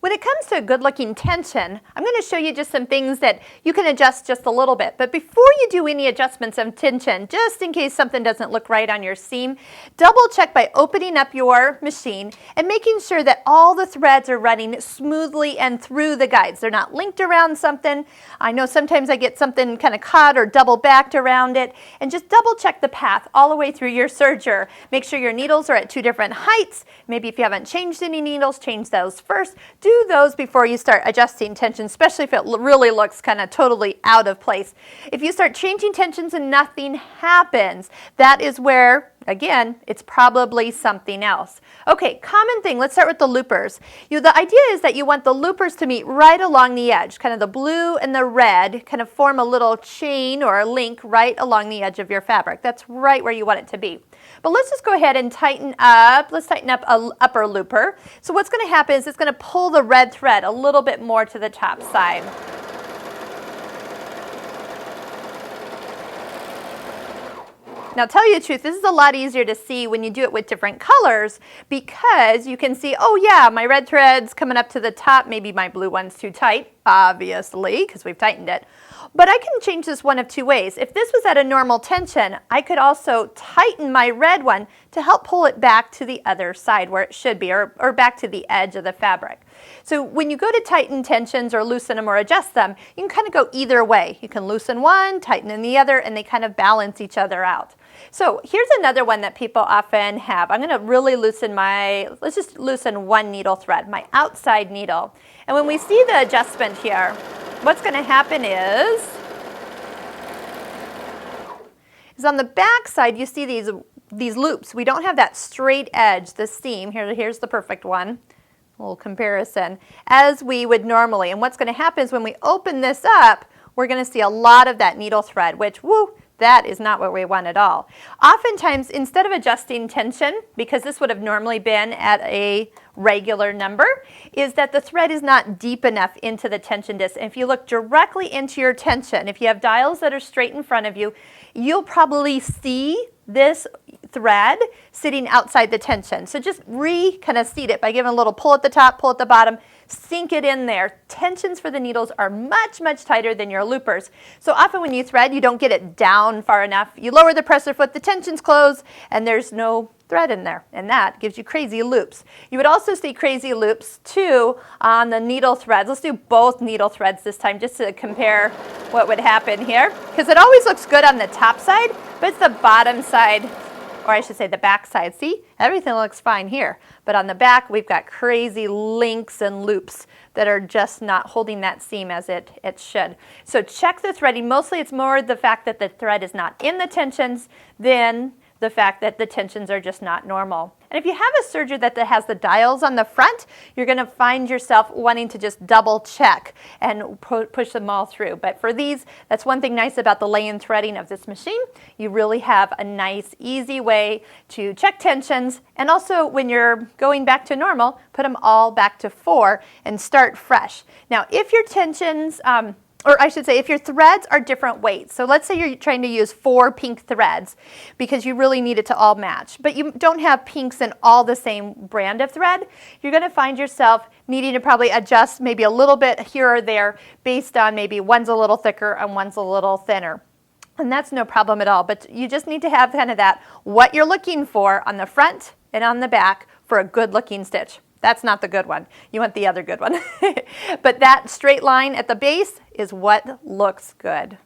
When it comes to a good-looking tension, I'm going to show you just some things that you can adjust just a little bit. But before you do any adjustments of tension, just in case something doesn't look right on your seam, double check by opening up your machine and making sure that all the threads are running smoothly and through the guides. They're not linked around something. I know sometimes I get something kind of caught or double backed around it. And just double check the path all the way through your serger. Make sure your needles are at 2 different heights. Maybe if you haven't changed any needles, change those first. Do those before you start adjusting tension, especially if it really looks kind of totally out of place. If you start changing tensions and nothing happens, that is where, again, it's probably something else. Okay, common thing, let's start with the loopers. The idea is that you want the loopers to meet right along the edge, kind of the blue and the red kind of form a little chain or a link right along the edge of your fabric. That's right where you want it to be. But let's just go ahead and tighten up. Let's tighten up an upper looper. So what's going to happen is it's going to pull the red thread a little bit more to the top side. Now, tell you the truth, this is a lot easier to see when you do it with different colors because you can see, oh yeah, my red thread's coming up to the top, maybe my blue one's too tight, obviously, because we've tightened it. But I can change this one of 2 ways. If this was at a normal tension, I could also tighten my red one to help pull it back to the other side where it should be, or back to the edge of the fabric. So when you go to tighten tensions or loosen them or adjust them, you can kind of go either way. You can loosen one, tighten in the other, and they kind of balance each other out. So here's another one that people often have. I'm going to really loosen let's just loosen one needle thread, my outside needle. And when we see the adjustment here, what's going to happen is on the back side you see these loops. We don't have that straight edge, the seam. Here's the perfect one. A little comparison, as we would normally. And what's going to happen is when we open this up, we're going to see a lot of that needle thread, which, woo, that is not what we want at all. Oftentimes, instead of adjusting tension, because this would have normally been at a regular number, is that the thread is not deep enough into the tension disc. And if you look directly into your tension, if you have dials that are straight in front of you, you'll probably see this thread sitting outside the tension. So just kind of seat it by giving a little pull at the top, pull at the bottom, sink it in there. Tensions for the needles are much, much tighter than your loopers. So often when you thread, you don't get it down far enough. You lower the presser foot, the tensions close, and there's no thread in there, and that gives you crazy loops. You would also see crazy loops too on the needle threads. Let's do both needle threads this time just to compare what would happen here, because it always looks good on the top side, but it's the bottom side, or I should say the back side. See, everything looks fine here, but on the back we've got crazy links and loops that are just not holding that seam as it should. So check the threading. Mostly it's more the fact that the thread is not in the tensions than the fact that the tensions are just not normal. And if you have a serger that has the dials on the front, you're going to find yourself wanting to just double check and push them all through. But for these, that's one thing nice about the lay-in threading of this machine. You really have a nice, easy way to check tensions. And also when you're going back to normal, put them all back to 4 and start fresh. Now, if your tensions, or I should say, if your threads are different weights, so let's say you're trying to use 4 pink threads because you really need it to all match, but you don't have pinks in all the same brand of thread, you're going to find yourself needing to probably adjust maybe a little bit here or there based on maybe one's a little thicker and one's a little thinner. And that's no problem at all, but you just need to have kind of that, what you're looking for on the front and on the back for a good looking stitch. That's not the good one. You want the other good one. But that straight line at the base is what looks good.